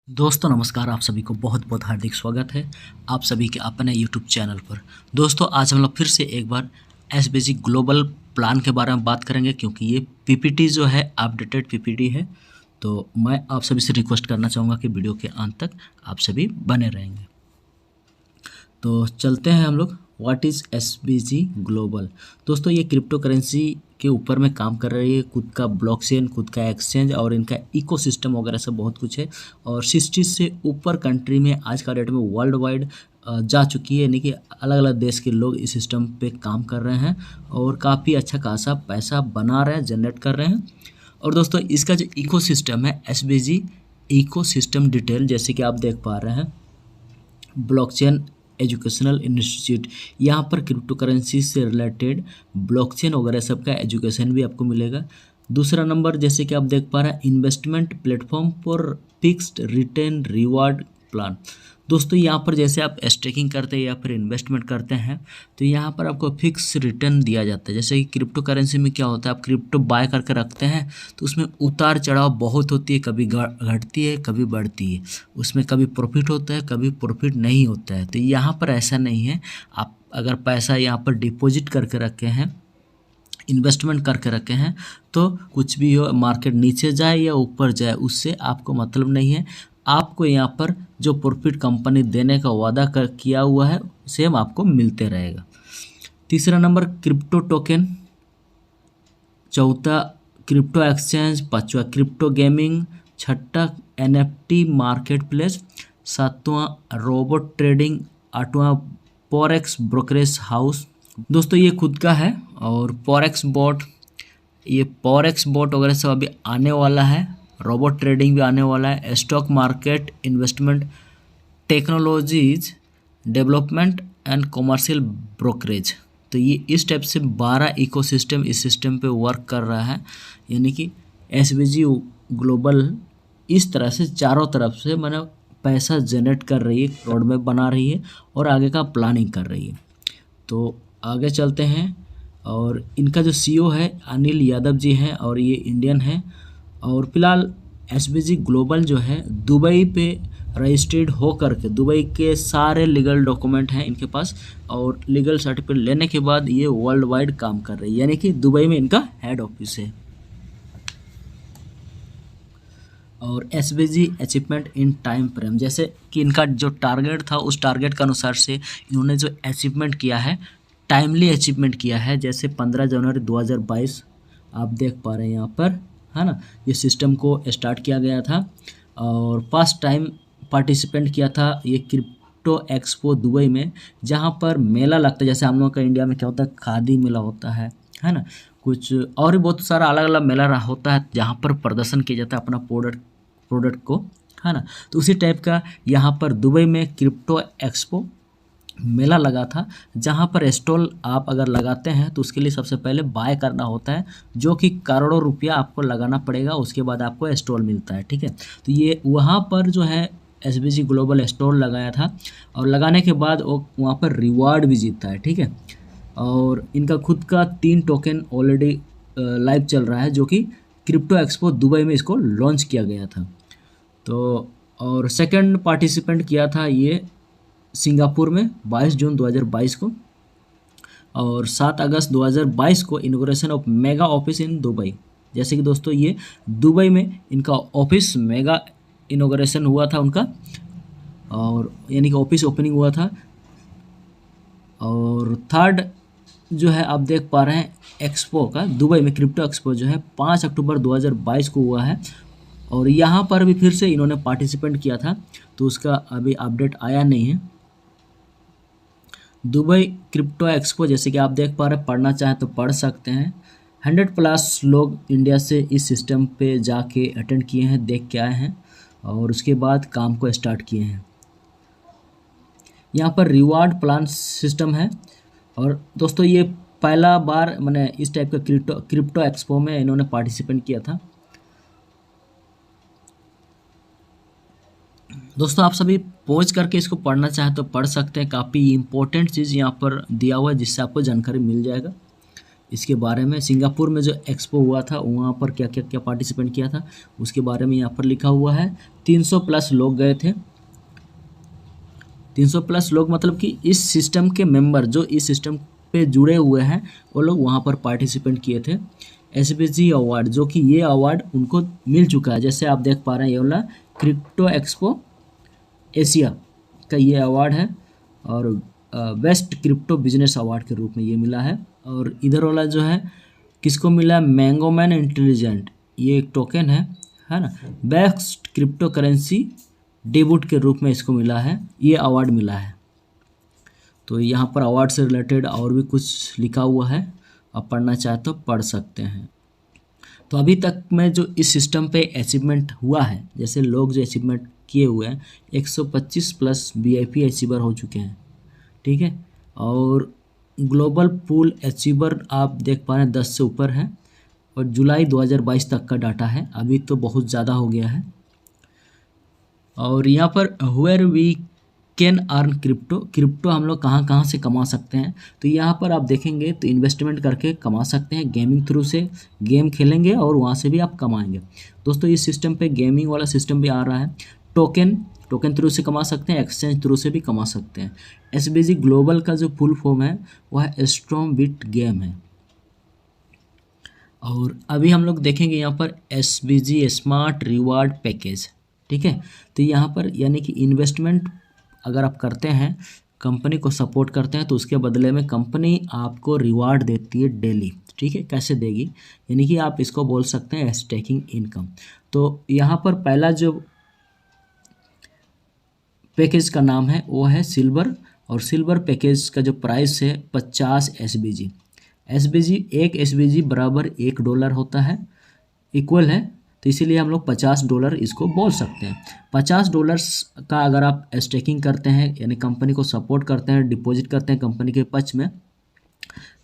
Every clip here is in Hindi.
दोस्तों नमस्कार। आप सभी को बहुत बहुत हार्दिक स्वागत है आप सभी के अपने यूट्यूब चैनल पर। दोस्तों आज हम लोग फिर से एक बार एसबीजी ग्लोबल प्लान के बारे में बात करेंगे, क्योंकि ये पीपीटी जो है अपडेटेड पीपीटी है। तो मैं आप सभी से रिक्वेस्ट करना चाहूँगा कि वीडियो के अंत तक आप सभी बने रहेंगे। तो चलते हैं हम लोग। What is SBG global. दोस्तों ये क्रिप्टो करेंसी के ऊपर में काम कर रही है, खुद का ब्लॉकचेन, खुद का एक्सचेंज और इनका इकोसिस्टम वगैरह सब बहुत कुछ है। और 60 से ऊपर कंट्री में आज का डेट में वर्ल्ड वाइड जा चुकी है, यानी कि अलग अलग देश के लोग इस सिस्टम पे काम कर रहे हैं और काफ़ी अच्छा खासा पैसा बना रहे हैं, जनरेट कर रहे हैं। और दोस्तों इसका जो इकोसिस्टम है एसबीजी इकोसिस्टम डिटेल, जैसे कि आप देख पा रहे हैं, ब्लॉकचेन एजुकेशनल इंस्टीट्यूट, यहाँ पर क्रिप्टो करेंसी से रिलेटेड ब्लॉकचेन वगैरह सब का एजुकेशन भी आपको मिलेगा। दूसरा नंबर जैसे कि आप देख पा रहे हैं, investment platform for fixed return reward plan. दोस्तों यहाँ पर जैसे आप स्टेकिंग करते हैं या फिर इन्वेस्टमेंट करते हैं तो यहाँ पर आपको फिक्स रिटर्न दिया जाता है। जैसे कि क्रिप्टो करेंसी में क्या होता है, आप क्रिप्टो बाय करके रखते हैं तो उसमें उतार चढ़ाव बहुत होती है, कभी घटती है कभी बढ़ती है, उसमें कभी प्रॉफिट होता है कभी प्रॉफिट नहीं होता है। तो यहाँ पर ऐसा नहीं है। आप अगर पैसा यहाँ पर डिपॉजिट करके रखे हैं, इन्वेस्टमेंट करके रखे हैं, तो कुछ भी हो, मार्केट नीचे जाए या ऊपर जाए, उससे आपको मतलब नहीं है। आपको यहाँ पर जो प्रॉफिट कंपनी देने का वादा किया हुआ है सेम आपको मिलते रहेगा। तीसरा नंबर क्रिप्टो टोकन, चौथा क्रिप्टो एक्सचेंज, पांचवा क्रिप्टो गेमिंग, छठा एनएफटी मार्केट प्लेस, सातवां रोबोट ट्रेडिंग, आठवां फॉरेक्स ब्रोकरेज हाउस। दोस्तों ये खुद का है। और फॉरेक्स बॉट, ये फॉरेक्स बॉट वगैरह सब अभी आने वाला है, रोबोट ट्रेडिंग भी आने वाला है, stock market investment technologies development and commercial brokerage. तो ये इस टाइप से 12 इकोसिस्टम इस सिस्टम पे वर्क कर रहा है, यानी कि एसबीजी ग्लोबल इस तरह से चारों तरफ से मैंने पैसा जनरेट कर रही है, रोड मैप बना रही है और आगे का प्लानिंग कर रही है। तो आगे चलते हैं। और इनका जो सीईओ है अनिल यादव जी हैं और ये इंडियन है। और फिलहाल एसबीजी ग्लोबल जो है दुबई पे रजिस्टर्ड हो करके, दुबई के सारे लीगल डॉक्यूमेंट हैं इनके पास और लीगल सर्टिफिकेट लेने के बाद ये वर्ल्ड वाइड काम कर रही है, यानी कि दुबई में इनका हेड ऑफिस है। और SBG achievement in time frame, जैसे कि इनका जो टारगेट था उस टारगेट के अनुसार से इन्होंने जो अचीवमेंट किया है, टाइमली अचीवमेंट किया है। जैसे 15 जनवरी 2022 आप देख पा रहे हैं यहाँ पर, है ना, ये सिस्टम को स्टार्ट किया गया था और फर्स्ट टाइम पार्टिसिपेंट किया था ये क्रिप्टो एक्सपो दुबई में, जहाँ पर मेला लगता है। जैसे हम लोग का इंडिया में क्या होता है, खादी मेला होता है ना, कुछ और भी बहुत सारा अलग अलग मेला होता है जहाँ पर प्रदर्शन किया जाता है अपना प्रोडक्ट को, है ना। तो उसी टाइप का यहाँ पर दुबई में क्रिप्टो एक्सपो मेला लगा था, जहाँ पर स्टॉल आप अगर लगाते हैं तो उसके लिए सबसे पहले बाय करना होता है, जो कि करोड़ों रुपया आपको लगाना पड़ेगा, उसके बाद आपको स्टॉल मिलता है, ठीक है। तो ये वहाँ पर जो है एसबीजी ग्लोबल स्टॉल लगाया था और लगाने के बाद वो वहाँ पर रिवार्ड भी जीतता है, ठीक है। और इनका खुद का 3 टोकन ऑलरेडी लाइव चल रहा है, जो कि क्रिप्टो एक्सपो दुबई में इसको लॉन्च किया गया था। तो और सेकंड पार्टिसिपेंट किया था ये सिंगापुर में 22 जून 2022 को, और 7 अगस्त 2022 को inauguration of mega office in Dubai. जैसे कि दोस्तों ये दुबई में इनका ऑफिस मेगा इनॉग्रेशन हुआ था उनका, और यानी कि ऑफिस ओपनिंग हुआ था। और थर्ड जो है आप देख पा रहे हैं एक्सपो का, दुबई में क्रिप्टो एक्सपो जो है 5 अक्टूबर 2022 को हुआ है और यहाँ पर भी फिर से इन्होंने पार्टिसिपेंट किया था, तो उसका अभी अपडेट आया नहीं है। दुबई क्रिप्टो एक्सपो जैसे कि आप देख पा रहे हैं, पढ़ना चाहें तो पढ़ सकते हैं। 100+ लोग इंडिया से इस सिस्टम पे जाके अटेंड किए हैं, देख के आए हैं और उसके बाद काम को स्टार्ट किए हैं। यहाँ पर रिवार्ड प्लान सिस्टम है। और दोस्तों ये पहला बार मैंने इस टाइप का क्रिप्टो एक्सपो में इन्होंने पार्टिसिपेंट किया था। दोस्तों आप सभी पहुँच करके इसको पढ़ना चाहें तो पढ़ सकते हैं, काफ़ी इम्पोर्टेंट चीज़ यहाँ पर दिया हुआ है जिससे आपको जानकारी मिल जाएगा। इसके बारे में, सिंगापुर में जो एक्सपो हुआ था वहाँ पर क्या क्या क्या पार्टिसिपेंट किया था उसके बारे में यहाँ पर लिखा हुआ है। 300 प्लस लोग गए थे। 300 प्लस लोग मतलब कि इस सिस्टम के मेंबर जो इस सिस्टम पे जुड़े हुए हैं वो लोग वहाँ पर पार्टिसिपेंट किए थे। एसबीजी अवार्ड, जो कि ये अवार्ड उनको मिल चुका है, जैसे आप देख पा रहे हैं ये वाला क्रिप्टो एक्सपो एशिया का ये अवार्ड है और बेस्ट क्रिप्टो बिजनेस अवार्ड के रूप में ये मिला है। और इधर वाला जो है किसको मिला, मैंगोमैन इंटेलिजेंट, ये एक टोकन है ना, बेस्ट क्रिप्टो करेंसी डेब्यूट के रूप में इसको मिला है, ये अवार्ड मिला है। तो यहाँ पर अवार्ड से रिलेटेड और भी कुछ लिखा हुआ है, आप पढ़ना चाहे तो पढ़ सकते हैं। तो अभी तक में जो इस सिस्टम पे अचीवमेंट हुआ है, जैसे लोग जो अचीवमेंट किए हुए हैं 125 प्लस वीआईपी अचीवर हो चुके हैं, ठीक है। और ग्लोबल पूल अचीवर आप देख पा रहे हैं 10 से ऊपर है और जुलाई 2022 तक का डाटा है, अभी तो बहुत ज़्यादा हो गया है। और यहाँ पर where we can earn crypto हम लोग कहाँ कहाँ से कमा सकते हैं, तो यहाँ पर आप देखेंगे तो इन्वेस्टमेंट करके कमा सकते हैं, गेमिंग थ्रू से गेम खेलेंगे और वहाँ से भी आप कमाएंगे। दोस्तों इस सिस्टम पे गेमिंग वाला सिस्टम भी आ रहा है, टोकन थ्रू से कमा सकते हैं, एक्सचेंज थ्रू से भी कमा सकते हैं। एसबीजी ग्लोबल का जो फुल फॉर्म है वह स्ट्रॉन्ग बिट गेम है। और अभी हम लोग देखेंगे यहाँ पर एसबीजी स्मार्ट रिवार्ड पैकेज, ठीक है। तो यहाँ पर यानी कि इन्वेस्टमेंट अगर आप करते हैं, कंपनी को सपोर्ट करते हैं, तो उसके बदले में कंपनी आपको रिवार्ड देती है डेली, ठीक है। कैसे देगी, यानी कि आप इसको बोल सकते हैं स्टेकिंग इनकम। तो यहाँ पर पहला जो पैकेज का नाम है वो है सिल्वर, और सिल्वर पैकेज का जो प्राइस है 50 एसबीजी। एक एसबीजी बराबर $1 होता है, इक्वल है, तो इसीलिए हम लोग $50 इसको बोल सकते हैं। $50 का अगर आप स्टेकिंग करते हैं यानी कंपनी को सपोर्ट करते हैं, डिपॉजिट करते हैं कंपनी के पक्ष में,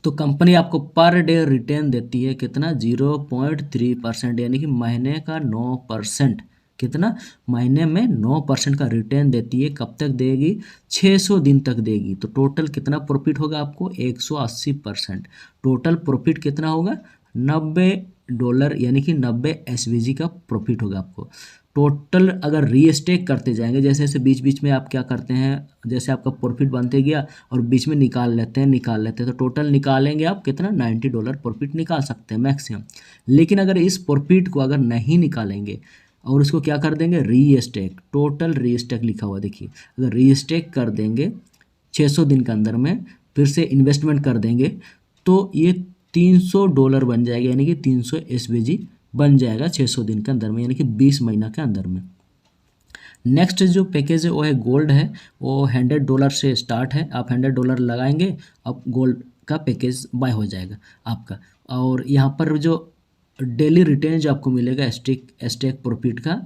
तो कंपनी आपको पर डे रिटर्न देती है कितना, 0.3%, यानी कि महीने का 9%। कितना, महीने में 9% का रिटर्न देती है। कब तक देगी, 600 दिन तक देगी। तो टोटल कितना प्रॉफिट होगा आपको, 180%। टोटल प्रॉफिट कितना होगा, $90, यानी कि 90 एसबीजी का प्रॉफिट होगा आपको। टोटल अगर रीस्टेक करते जाएंगे, जैसे जैसे बीच बीच में आप क्या करते हैं, जैसे आपका प्रॉफिट बनते गया और बीच में निकाल लेते हैं, तो टोटल निकालेंगे आप कितना, $90 प्रॉफिट निकाल सकते हैं मैक्सिमम। लेकिन अगर इस प्रॉफिट को अगर नहीं निकालेंगे और उसको क्या कर देंगे, रीस्टेक, टोटल रीस्टेक लिखा हुआ देखिए, अगर रीस्टेक कर देंगे 600 दिन के अंदर में, फिर से इन्वेस्टमेंट कर देंगे, तो ये $300 बन जाएगा, यानी कि 300 एसबीजी बन जाएगा 600 दिन के अंदर में, यानी कि 20 महीना के अंदर में। नेक्स्ट जो पैकेज है वो है गोल्ड है, वो $100 से स्टार्ट है। आप $100 लगाएंगे, अब गोल्ड का पैकेज बाय हो जाएगा आपका। और यहाँ पर जो डेली रिटर्न जो आपको मिलेगा स्टेक प्रॉफिट का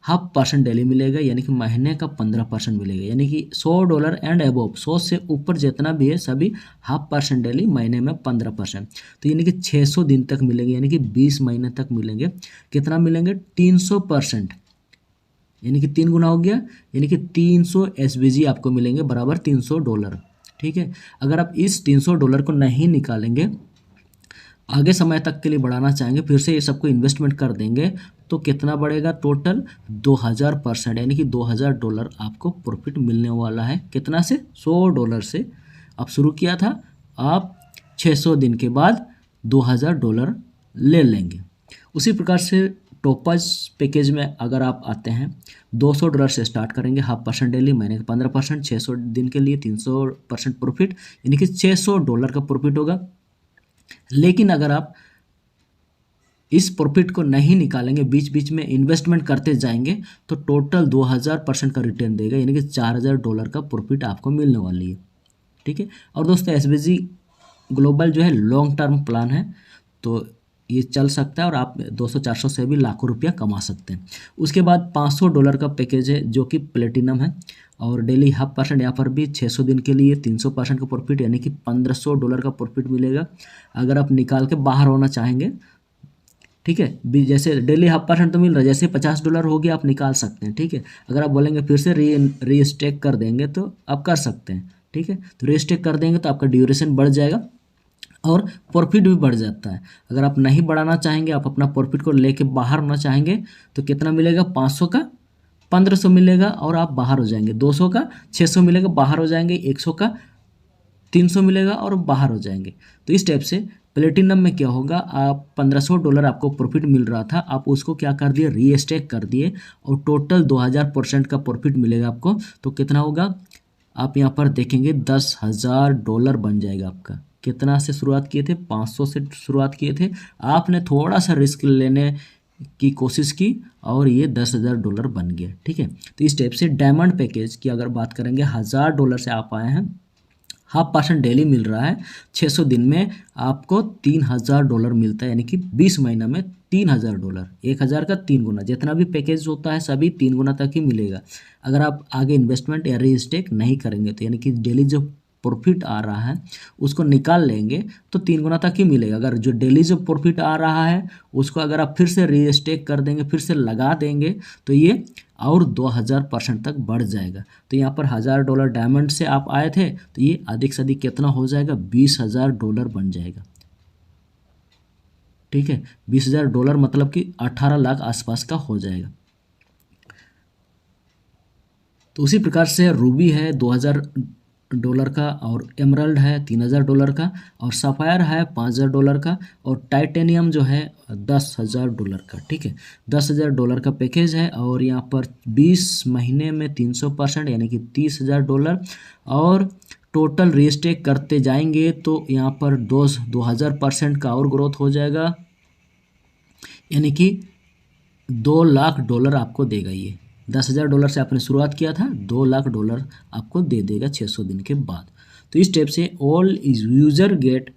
0.5% डेली मिलेगा, यानी कि महीने का 15% मिलेगा, यानी कि $100 एंड अबव, 100 से ऊपर जितना भी है सभी 0.5% डेली, महीने में 15%। तो यानी कि 600 दिन तक मिलेंगे, यानी कि 20 महीने तक मिलेंगे। कितना मिलेंगे, 300%, यानी कि 3 गुना हो गया, यानी कि 300 एसबीजी आपको मिलेंगे बराबर $300, ठीक है। अगर आप इस $300 को नहीं निकालेंगे, आगे समय तक के लिए बढ़ाना चाहेंगे, फिर से ये सबको इन्वेस्टमेंट कर देंगे, तो कितना बढ़ेगा, टोटल 2000%, यानी कि $2000 आपको प्रॉफिट मिलने वाला है। कितना से, $100 से आप शुरू किया था, आप 600 दिन के बाद $2000 ले लेंगे। उसी प्रकार से टोपज पैकेज में अगर आप आते हैं, $200 से स्टार्ट करेंगे, 0.5% डेली, महीने का 15%, 600 दिन के लिए 300% प्रॉफिट, यानी कि $600 का प्रॉफिट होगा। लेकिन अगर आप इस प्रॉफिट को नहीं निकालेंगे, बीच बीच में इन्वेस्टमेंट करते जाएंगे, तो टोटल 2000% का रिटर्न देगा, यानी कि $4000 का प्रॉफिट आपको मिलने वाली है, ठीक है। और दोस्तों एसबीजी ग्लोबल जो है लॉन्ग टर्म प्लान है, तो ये चल सकता है और आप 200-400 से भी लाखों रुपया कमा सकते हैं। उसके बाद $500 का पैकेज है जो कि प्लेटिनम है, और डेली 0.5%, यहाँ पर भी 600 दिन के लिए 300% का प्रॉफिट, यानी कि $1500 का प्रॉफिट मिलेगा अगर आप निकाल के बाहर होना चाहेंगे, ठीक है। जैसे डेली 0.5% तो मिल रहा है, जैसे $50 हो गया आप निकाल सकते हैं, ठीक है। अगर आप बोलेंगे फिर से रीस्टेक कर देंगे तो आप कर सकते हैं, ठीक है। तो रीस्टेक कर देंगे तो आपका ड्यूरेशन बढ़ जाएगा, और प्रॉफिट भी बढ़ जाता है। अगर आप नहीं बढ़ाना चाहेंगे, आप अपना प्रॉफिट को लेके बाहर ना चाहेंगे तो कितना मिलेगा, 500 का 1500 मिलेगा और आप बाहर हो जाएंगे, 200 का 600 मिलेगा बाहर हो जाएंगे, 100 का 300 मिलेगा और बाहर हो जाएंगे। तो इस टाइप से प्लेटिनम में क्या होगा, आप $1500 आपको प्रॉफिट मिल रहा था, आप उसको क्या कर दिए, रीस्टेक कर दिए और टोटल 2000% का प्रॉफिट मिलेगा आपको। तो कितना होगा, आप यहाँ पर देखेंगे $10,000 बन जाएगा आपका। कितना से शुरुआत किए थे, 500 से शुरुआत किए थे, आपने थोड़ा सा रिस्क लेने की कोशिश की और ये $10,000 बन गया। ठीक है, तो इस टाइप से डायमंड पैकेज की अगर बात करेंगे, $1000 से आप आए हैं, 0.5% डेली मिल रहा है, 600 दिन में आपको $3000 मिलता है, यानी कि 20 महीना में $3000, 1000 का 3 गुना। जितना भी पैकेज होता है सभी 3 गुना तक ही मिलेगा अगर आप आगे इन्वेस्टमेंट या रीस्टेक नहीं करेंगे तो। यानी कि डेली जो प्रॉफिट आ रहा है उसको निकाल लेंगे तो 3 गुना तक ही मिलेगा। अगर जो डेली जो प्रॉफिट आ रहा है उसको अगर आप फिर से रीस्टेक कर देंगे, फिर से लगा देंगे तो ये और 2000% तक बढ़ जाएगा। तो यहाँ पर $1000 डायमंड से आप आए थे तो ये अधिक से अधिक कितना हो जाएगा, $20,000 बन जाएगा। ठीक है, $20,000 मतलब कि 18 लाख आसपास का हो जाएगा। तो उसी प्रकार से रूबी है $2000 का, और एमरल्ड है $3000 का, और सफ़ायर है $5000 का, और टाइटेनियम जो है $10,000 का। ठीक है, $10,000 का पैकेज है और यहाँ पर 20 महीने में 300% यानी कि $30,000, और टोटल रीस्टेक करते जाएंगे तो यहाँ पर 2000% का और ग्रोथ हो जाएगा, यानी कि $2 लाख आपको देगा। ये $10,000 से आपने शुरुआत किया था, $2 लाख आपको दे देगा 600 दिन के बाद। तो इस टाइप से all is user get,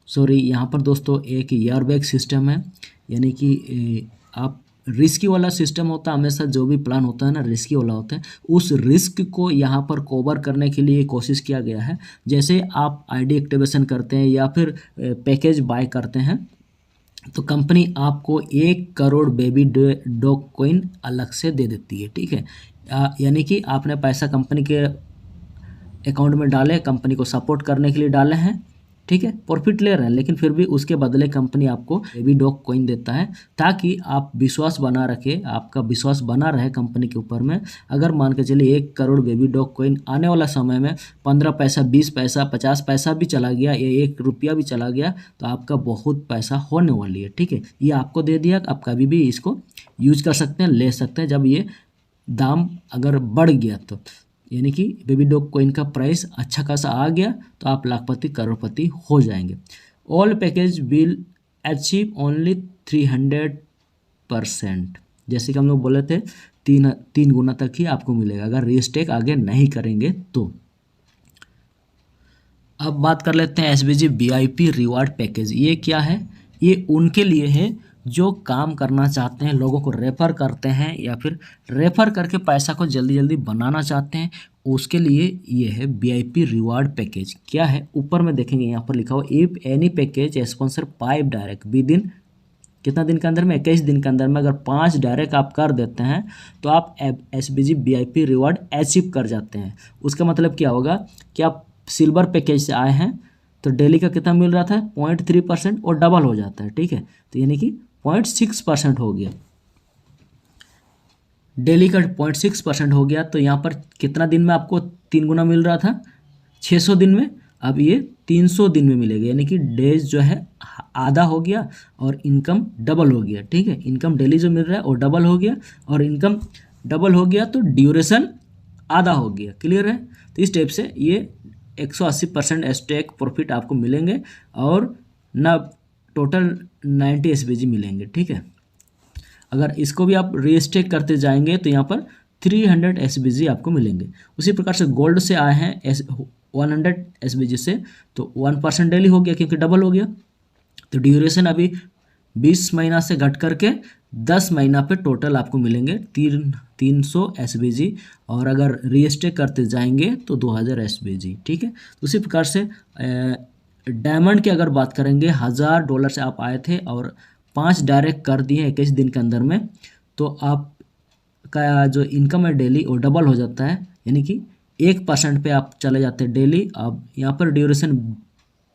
sorry यहाँ पर दोस्तों एक ईयर बैग सिस्टम है, यानी कि आप रिस्की वाला सिस्टम होता है, हमेशा जो भी प्लान होता है ना रिस्की वाला होता है, उस रिस्क को यहाँ पर कवर करने के लिए कोशिश किया गया है। जैसे आप आईडी एक्टिवेशन करते हैं या फिर पैकेज बाय करते हैं तो कंपनी आपको 1 करोड़ बेबी डॉग कॉइन अलग से दे देती है। ठीक है, यानी कि आपने पैसा कंपनी के अकाउंट में डाले, कंपनी को सपोर्ट करने के लिए डाले हैं, ठीक है, प्रॉफिट ले रहे हैं, लेकिन फिर भी उसके बदले कंपनी आपको बेबी डॉग कॉइन देता है ताकि आप विश्वास बना रखे, आपका विश्वास बना रहे कंपनी के ऊपर में। अगर मान के चलिए 1 करोड़ बेबी डॉग कॉइन आने वाला समय में 15 पैसा, 20 पैसा, 50 पैसा भी चला गया या ₹1 भी चला गया तो आपका बहुत पैसा होने वाली है। ठीक है, ये आपको दे दिया, आप कभी भी इसको यूज कर सकते हैं, ले सकते हैं जब ये दाम अगर बढ़ गया तो, यानी कि बेबी डॉग कॉइन का प्राइस अच्छा खासा आ गया तो आप लाखपति करोड़पति हो जाएंगे। All package will achieve only 300%, जैसे कि हम लोग बोले थे 3 गुना तक ही आपको मिलेगा अगर रीस्टेक आगे नहीं करेंगे तो। अब बात कर लेते हैं SBG VIP रिवार्ड पैकेज। ये क्या है, ये उनके लिए है जो काम करना चाहते हैं, लोगों को रेफ़र करते हैं या फिर रेफ़र करके पैसा को जल्दी जल्दी बनाना चाहते हैं, उसके लिए ये है VIP रिवार्ड पैकेज। क्या है, ऊपर में देखेंगे यहाँ पर लिखा हुआ if any package sponsor 5 direct with in, कितना दिन के अंदर में, 21 दिन के अंदर में अगर 5 डायरेक्ट आप कर देते हैं तो आप SBG VIP रिवार्ड अचीव कर जाते हैं। उसका मतलब क्या होगा कि आप सिल्वर पैकेज से आए हैं तो डेली का कितना मिल रहा था, 0.3% और डबल हो जाता है। ठीक है, तो यानी कि 0.6% हो गया, डेली का 0.6% हो गया। तो यहाँ पर कितना दिन में आपको 3 गुना मिल रहा था, 600 दिन में, अब ये 300 दिन में मिलेगा, यानी कि डेज जो है आधा हो गया और इनकम डबल हो गया। ठीक है, इनकम डेली जो मिल रहा है वो डबल हो गया और इनकम डबल हो गया तो ड्यूरेशन आधा हो गया। क्लियर है, तो इस टाइप से ये 180% स्टेक प्रॉफिट आपको मिलेंगे और ना टोटल 90 SBG मिलेंगे। ठीक है, अगर इसको भी आप रीस्टेक करते जाएंगे तो यहाँ पर 300 SBG आपको मिलेंगे। उसी प्रकार से गोल्ड से आए हैं 100 SBG से तो 1% डेली हो गया क्योंकि डबल हो गया। तो ड्यूरेशन अभी 20 महीना से घट करके 10 महीना पे टोटल आपको मिलेंगे 300 SBG, और अगर रीस्टेक करते जाएंगे तो 2000 SBG। ठीक है, तो उसी प्रकार से डायमंड की अगर बात करेंगे, $1000 से आप आए थे और 5 डायरेक्ट कर दिए 21 दिन के अंदर में तो आपका जो इनकम है डेली वो डबल हो जाता है, यानी कि 1% पे आप चले जाते हैं डेली। अब यहाँ पर ड्यूरेशन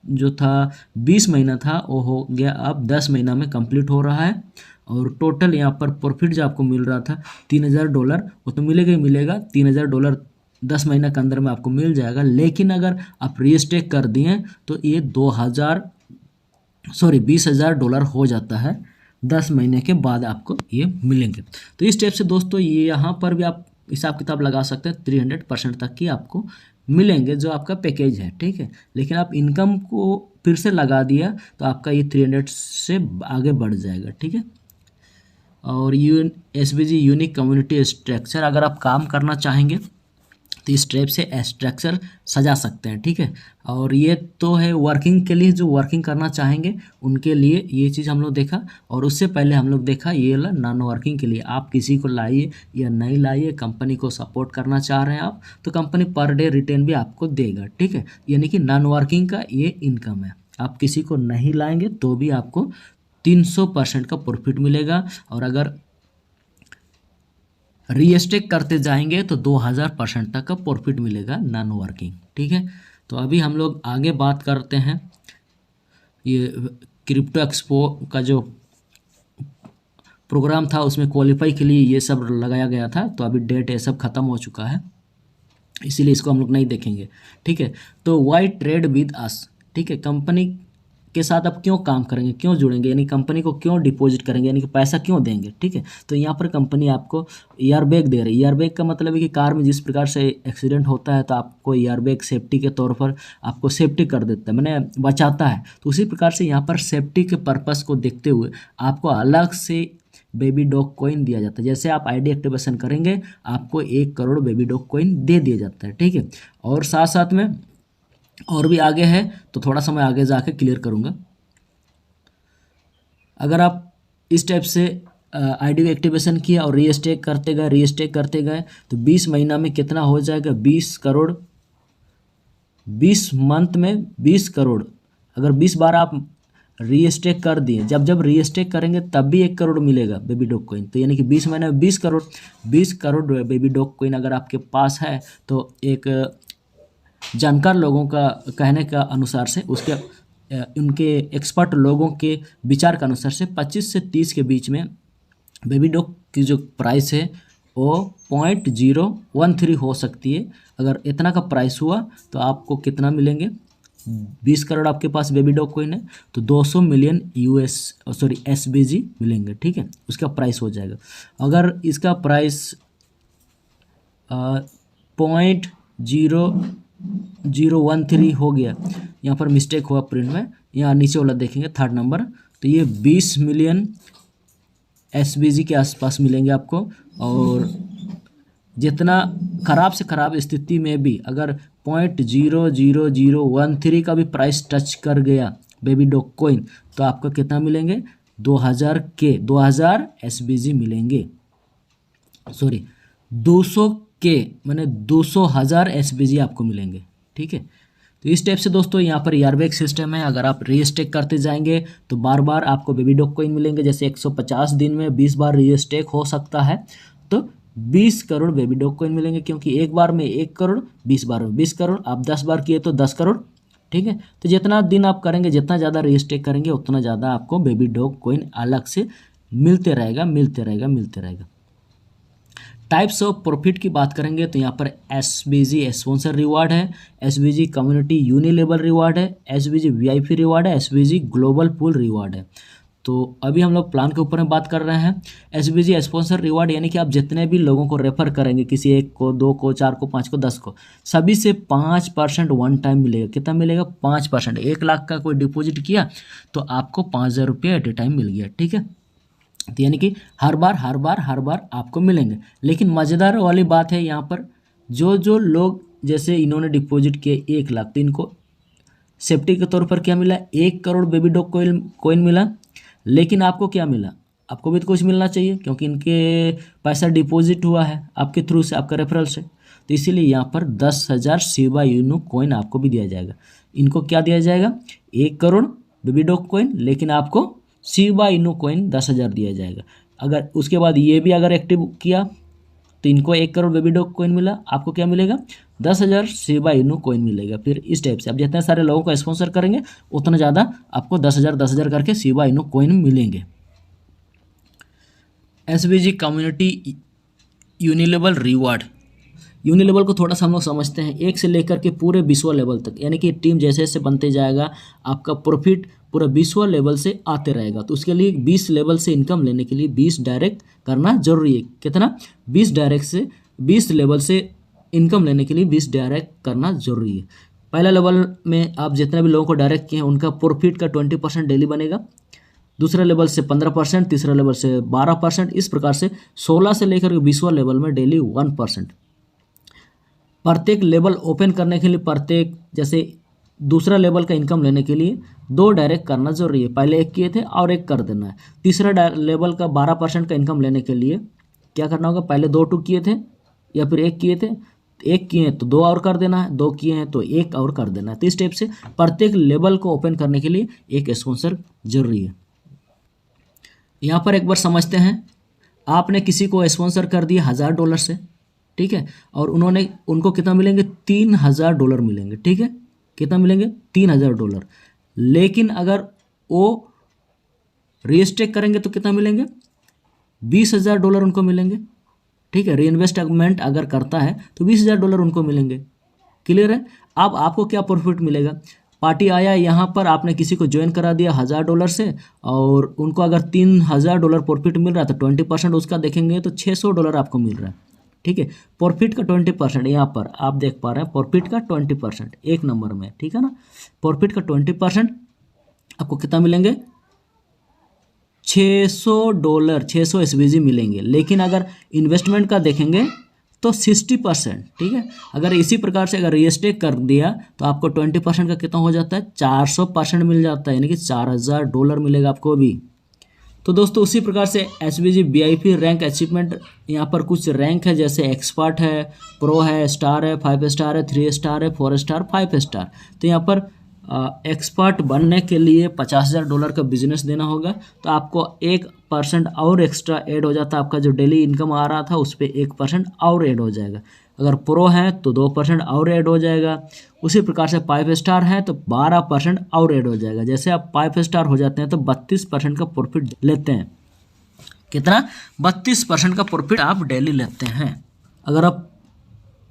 जो था 20 महीना था वो हो गया अब 10 महीना में कंप्लीट हो रहा है। और टोटल यहाँ पर प्रॉफिट जो आपको मिल रहा था $3000, वो तो मिलेगा ही मिलेगा। $3000 10 महीना के अंदर में आपको मिल जाएगा। लेकिन अगर आप रीस्टेक कर दिए तो ये $20,000 हो जाता है। 10 महीने के बाद आपको ये मिलेंगे। तो इस टाइप से दोस्तों ये यहाँ पर भी आप हिसाब किताब लगा सकते हैं, 300% तक की आपको मिलेंगे जो आपका पैकेज है, ठीक है। लेकिन आप इनकम को फिर से लगा दिया तो आपका ये 300 से आगे बढ़ जाएगा, ठीक है। और SBG यूनिक कम्युनिटी स्ट्रक्चर, अगर आप काम करना चाहेंगे तो इस टाइप से स्ट्रक्चर सजा सकते हैं, ठीक है। और ये तो है वर्किंग के लिए, जो वर्किंग करना चाहेंगे उनके लिए ये चीज़ हम लोग देखा। और उससे पहले हम लोग देखा ये नॉन वर्किंग के लिए, आप किसी को लाइए या नहीं लाइए, कंपनी को सपोर्ट करना चाह रहे हैं आप तो कंपनी पर डे रिटर्न भी आपको देगा, ठीक है। यानी कि नॉन वर्किंग का ये इनकम है। आप किसी को नहीं लाएंगे तो भी आपको 300% का प्रॉफिट मिलेगा। और अगर रीस्टेक करते जाएंगे तो 2000% तक का प्रॉफिट मिलेगा नॉन वर्किंग, ठीक है। तो अभी हम लोग आगे बात करते हैं। ये क्रिप्टो एक्सपो का जो प्रोग्राम था उसमें क्वालिफाई के लिए ये सब लगाया गया था, तो अभी डेट ये सब ख़त्म हो चुका है, इसीलिए इसको हम लोग नहीं देखेंगे, ठीक है। तो वाई ट्रेड विद अस, ठीक है। कंपनी के साथ आप क्यों काम करेंगे, क्यों जुड़ेंगे, यानी कंपनी को क्यों डिपॉजिट करेंगे, यानी कि पैसा क्यों देंगे, ठीक है। तो यहाँ पर कंपनी आपको एयरबैग दे रही है। एयरबैग का मतलब है कि कार में जिस प्रकार से एक्सीडेंट होता है तो आपको एयरबैग सेफ्टी के तौर पर आपको सेफ्टी कर देता है, मैंने बचाता है। तो उसी प्रकार से यहाँ पर सेफ्टी के पर्पज़ को देखते हुए आपको अलग से बेबी डॉग कॉइन दिया जाता है। जैसे आप आईडी एक्टिवेशन करेंगे आपको 1 करोड़ बेबी डॉग कॉइन दे दिया जाता है, ठीक है। और साथ साथ में और भी आगे है तो थोड़ा सा मैं आगे जाके क्लियर करूँगा। अगर आप इस टाइप से आईडी एक्टिवेशन किया और रीस्टेक करते गए तो 20 महीना में कितना हो जाएगा, 20 करोड़। 20 मंथ में 20 करोड़, अगर 20 बार आप रीस्टेक कर दिए, जब रीस्टेक करेंगे तब भी 1 करोड़ मिलेगा बेबी डॉग कॉइन। तो यानी कि 20 महीने में 20 crore, 20 crore baby dog coin अगर आपके पास है तो एक जानकार लोगों का कहने का अनुसार से उनके एक्सपर्ट लोगों के विचार के अनुसार से 25 से 30 के बीच में बेबी डॉग की जो प्राइस है वो 0.013 हो सकती है। अगर इतना का प्राइस हुआ तो आपको कितना मिलेंगे, 20 करोड़ आपके पास बेबी डॉग कॉइन है तो 200 मिलियन SBG मिलेंगे, ठीक है। उसका प्राइस हो जाएगा। अगर इसका प्राइस 0.013 हो गया, यहाँ पर मिस्टेक हुआ प्रिंट में, यहाँ नीचे वाला देखेंगे थर्ड नंबर, तो ये 20 मिलियन SBG के आसपास मिलेंगे आपको। और जितना ख़राब से ख़राब स्थिति में भी अगर 0.00013 का भी प्राइस टच कर गया बेबी डॉग कॉइन तो आपको कितना मिलेंगे, 2000 SBG मिलेंगे, 200 मैंने 200,000 SBG आपको मिलेंगे, ठीक है। तो इस टाइप से दोस्तों यहाँ पर एयरबैग सिस्टम है। अगर आप रीस्टेक करते जाएंगे तो बार बार आपको बेबी डॉग कॉइन मिलेंगे। जैसे 150 दिन में 20 बार रीस्टेक हो सकता है तो 20 करोड़ बेबी डॉग कॉइन मिलेंगे, क्योंकि एक बार में 1 करोड़, 20 बार में 20 करोड़, आप 10 बार किए तो 10 करोड़, ठीक है। तो जितना दिन आप करेंगे, जितना ज़्यादा रीस्टेक करेंगे उतना ज़्यादा आपको बेबी डॉग कॉइन अलग से मिलते रहेगा। टाइप्स ऑफ प्रॉफिट की बात करेंगे तो यहाँ पर SBG स्पॉन्सर रिवार्ड है, SBG कम्युनिटी यूनिलेबल रिवार्ड है, SBG VIP रिवार्ड है, SBG ग्लोबल पूल रिवार्ड है। तो अभी हम लोग प्लान के ऊपर में बात कर रहे हैं। SBG स्पॉन्सर रिवार्ड यानी कि आप जितने भी लोगों को रेफर करेंगे, किसी 1 को, 2 को, 4 को, 5 को, 10 को, सभी से 5% वन टाइम मिलेगा। कितना मिलेगा, 5%। 1 लाख का कोई डिपॉजिट किया तो आपको 5,000 रुपये एट ए टाइम मिल गया, ठीक है। तो यानी कि हर बार आपको मिलेंगे। लेकिन मज़ेदार वाली बात है यहाँ पर, जो लोग जैसे इन्होंने डिपॉजिट किए 1 लाख तो इनको सेफ्टी के तौर पर क्या मिला, 1 करोड़ बेबी डॉग कॉइन मिला। लेकिन आपको क्या मिला, आपको भी तो कुछ मिलना चाहिए, क्योंकि इनके पैसा डिपॉजिट हुआ है आपके थ्रू से, आपका रेफरल से। तो इसीलिए यहाँ पर 10,000 शिबा इनू कॉइन आपको भी दिया जाएगा। इनको क्या दिया जाएगा, 1 करोड़ बेबी डॉग कॉइन, लेकिन आपको शिबा इनू कॉइन 10,000 दिया जाएगा। अगर उसके बाद ये भी अगर एक्टिव किया तो इनको 1 करोड़ बेबी डॉग कॉइन मिला, आपको क्या मिलेगा, 10,000 शिबा इनू कॉइन मिलेगा। फिर इस टाइप से आप जितने सारे लोगों को स्पॉन्सर करेंगे उतना ज़्यादा आपको 10,000 करके शिबा इनू कॉइन मिलेंगे। SBG community यूनिलेवल reward. यूनिलेवल को थोड़ा सा हम लोग समझते हैं, 1 से लेकर के पूरे विश्व लेवल तक, यानी कि टीम जैसे जैसे बनते जाएगा आपका प्रॉफिट पूरा विश्व लेवल से आते रहेगा। तो उसके लिए 20 लेवल से इनकम लेने के लिए 20 डायरेक्ट करना जरूरी है। कितना? 20 लेवल से इनकम लेने के लिए 20 डायरेक्ट करना जरूरी है। पहला लेवल में आप जितने भी लोगों को डायरेक्ट किए हैं उनका प्रॉफिट का 20% डेली बनेगा, दूसरा लेवल से 15%, तीसरा लेवल से 12%, इस प्रकार से 16 से लेकर के 20वां लेवल में डेली 1%। प्रत्येक लेवल ओपन करने के लिए प्रत्येक जैसे दूसरा लेवल का इनकम लेने के लिए 2 डायरेक्ट करना जरूरी है। पहले 1 किए थे और 1 कर देना है। तीसरा लेवल का 12% का इनकम लेने के लिए क्या करना होगा? पहले 2 किए थे या फिर 1 किए थे, 1 किए हैं तो 2 और कर देना है, 2 किए हैं तो 1 और कर देना है। तो इस टाइप से प्रत्येक लेवल को ओपन करने के लिए एक स्पॉन्सर जरूरी है। यहाँ पर एक बार समझते हैं, आपने किसी को स्पॉन्सर कर दिया $1,000 से, ठीक है, और उनको कितना मिलेंगे? $3,000 मिलेंगे, ठीक है। कितना मिलेंगे? $3,000। लेकिन अगर वो रीस्टेक करेंगे तो कितना मिलेंगे? $20,000 उनको मिलेंगे, ठीक है। रीइन्वेस्टमेंट अगर करता है तो $20,000 उनको मिलेंगे। क्लियर है? अब आपको क्या प्रॉफिट मिलेगा? पार्टी आया यहाँ पर, आपने किसी को ज्वाइन करा दिया $1,000 से और उनको अगर $3,000 प्रॉफिट मिल रहा है तो 20% उसका देखेंगे तो $600 आपको मिल रहा है, ठीक है। प्रॉफिट का 20% यहाँ पर आप देख पा रहे हैं, प्रॉफिट का 20% 1 नंबर में, ठीक है ना। प्रॉफिट का 20% आपको कितना मिलेंगे? $600 600 एसबीजी मिलेंगे। लेकिन अगर इन्वेस्टमेंट का देखेंगे तो 60%, ठीक है। अगर इसी प्रकार से अगर रीस्टेक कर दिया तो आपको 20% का कितना हो जाता है? 400% मिल जाता है, यानी कि $4,000 मिलेगा आपको भी। तो दोस्तों उसी प्रकार से एसबीजी वीआईपी रैंक अचीवमेंट, यहाँ पर कुछ रैंक है जैसे एक्सपर्ट है, प्रो है, स्टार है, 5 स्टार है, 3 स्टार है, 4 स्टार, 5 स्टार। तो यहाँ पर एक्सपर्ट बनने के लिए $50,000 का बिजनेस देना होगा, तो आपको 1% और एक्स्ट्रा ऐड हो जाता है। आपका जो डेली इनकम आ रहा था उस पर 1% और ऐड हो जाएगा। अगर प्रो है तो 2% और ऐड हो जाएगा। उसी प्रकार से 5 स्टार है तो 12% और ऐड हो जाएगा। जैसे आप 5 स्टार हो जाते हैं तो 32% का प्रॉफिट लेते हैं। कितना? 32% का प्रॉफिट आप डेली लेते हैं। अगर आप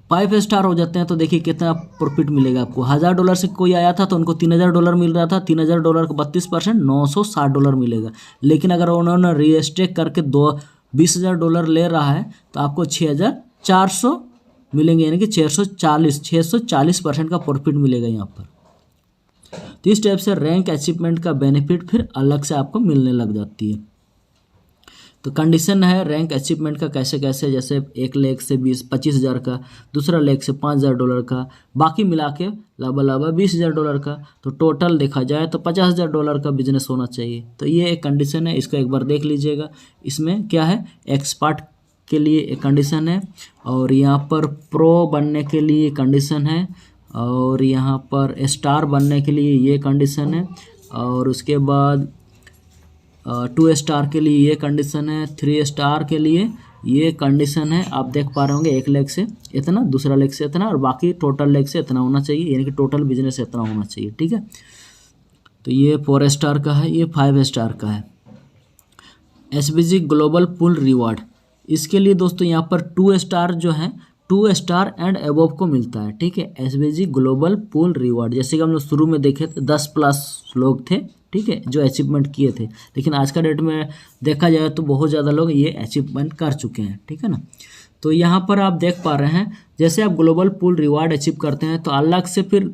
5 स्टार हो जाते हैं तो देखिए कितना प्रॉफिट मिलेगा आपको। $1,000 से कोई आया था तो उनको $3,000 मिल रहा था, $3,000 का 32% $960 मिलेगा। लेकिन अगर उन्होंने रीस्टेक करके $20,000 ले रहा है तो आपको 6,400 मिलेंगे, यानी कि 640% का प्रॉफिट मिलेगा यहाँ पर। तो इस टाइप से रैंक अचीवमेंट का बेनिफिट फिर अलग से आपको मिलने लग जाती है। तो कंडीशन है रैंक अचीवमेंट का कैसे कैसे, जैसे 1 लाख से 25,000 का, दूसरा लाख से $5,000 का, बाकी मिला के लाबा $20,000 का। तो टोटल देखा जाए तो $50,000 का बिजनेस होना चाहिए। तो ये एक कंडीशन है, इसको एक बार देख लीजिएगा। इसमें क्या है? एक्सपर्ट के लिए एक कंडीशन है, और यहाँ पर प्रो बनने के लिए कंडीशन है, और यहाँ पर स्टार बनने के लिए ये कंडीशन है, और उसके बाद 2 स्टार के लिए ये कंडीशन है, 3 स्टार के लिए ये कंडीशन है। आप देख पा रहे होंगे 1 लाख से इतना, दूसरा लाख से इतना, और बाकी टोटल लाख से इतना होना चाहिए, यानी कि टोटल बिजनेस इतना होना चाहिए, ठीक है। तो ये 4 स्टार का है, ये 5 स्टार का है। एसबीजी ग्लोबल पूल रिवार्ड, इसके लिए दोस्तों यहाँ पर 2 स्टार जो है 2 स्टार एंड अबव को मिलता है, ठीक है। एसबीजी ग्लोबल पूल रिवार्ड, जैसे कि हम लोग शुरू में देखे थे 10+ लोग थे, ठीक है, जो अचीवमेंट किए थे। लेकिन आज का डेट में देखा जाए तो बहुत ज़्यादा लोग ये अचीवमेंट कर चुके हैं, ठीक है ना। तो यहाँ पर आप देख पा रहे हैं, जैसे आप ग्लोबल पूल रिवार्ड अचीव करते हैं तो अलग से फिर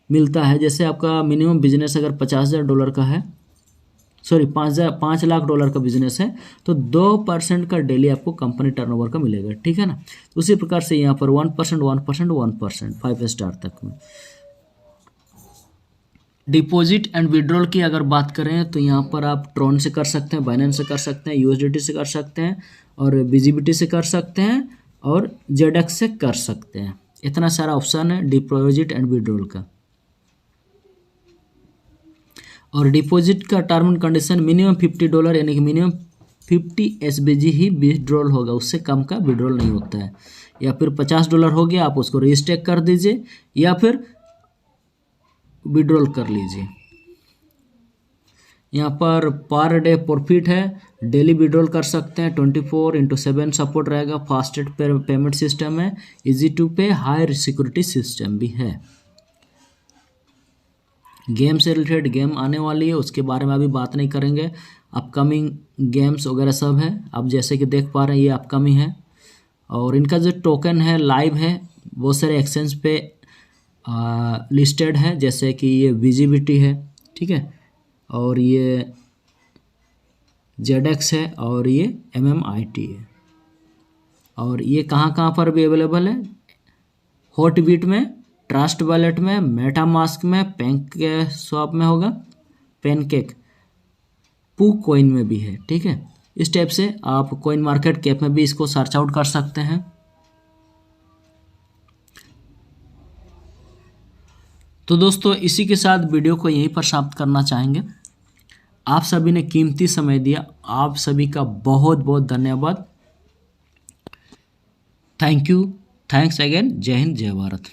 मिलता है। जैसे आपका मिनिमम बिजनेस अगर $50,000 का है, सॉरी $5 लाख का बिजनेस है, तो 2% का डेली आपको कंपनी टर्नओवर का मिलेगा, ठीक है ना। तो उसी प्रकार से यहाँ पर 1% 5 स्टार तक में। डिपॉजिट एंड विड्रॉल की अगर बात करें तो यहाँ पर आप ट्रॉन से कर सकते हैं, बाइनेंस से कर सकते हैं, यूएसडीटी से कर सकते हैं, और बीजीबीटी से कर सकते हैं, और जेडेक्स से कर सकते हैं। इतना सारा ऑप्शन है डिपॉजिट एंड विड्रॉल का। और डिपॉजिट का टर्म एंड कंडीशन मिनिमम $50, यानी कि मिनिमम 50 SBG ही विड्रॉल होगा, उससे कम का विड्रॉल नहीं होता है। या फिर $50 हो गया, आप उसको रीस्टेक कर दीजिए या फिर विड्रॉल कर लीजिए। यहाँ पर पर डे प्रॉफिट है, डेली विड्रॉल कर सकते हैं, 24/7 सपोर्ट रहेगा, फास्टेस्ट पेमेंट सिस्टम है, इजी टू पे, हाई सिक्योरिटी सिस्टम भी है। गेम से रिलेटेड गेम आने वाली है, उसके बारे में अभी बात नहीं करेंगे। अपकमिंग गेम्स वगैरह सब है, आप जैसे कि देख पा रहे हैं ये अपकमिंग है। और इनका जो टोकन है लाइव है, बहुत सारे एक्सचेंज पे लिस्टेड है, जैसे कि ये VGBT है, ठीक है, और ये ZX है, और ये MMIT है। और ये कहाँ पर भी अवेलेबल है? हॉटबीट में, ट्रस्ट वॉलेट में, मेटामास्क में, पैनकेक में होगा, पैनकेक, PooCoin में भी है, ठीक है। इस टाइप से आप कॉइन मार्केट कैप में भी इसको सर्च आउट कर सकते हैं। तो दोस्तों इसी के साथ वीडियो को यहीं पर समाप्त करना चाहेंगे। आप सभी ने कीमती समय दिया, आप सभी का बहुत बहुत धन्यवाद। Thank you, thanks again. जय हिंद, जय भारत।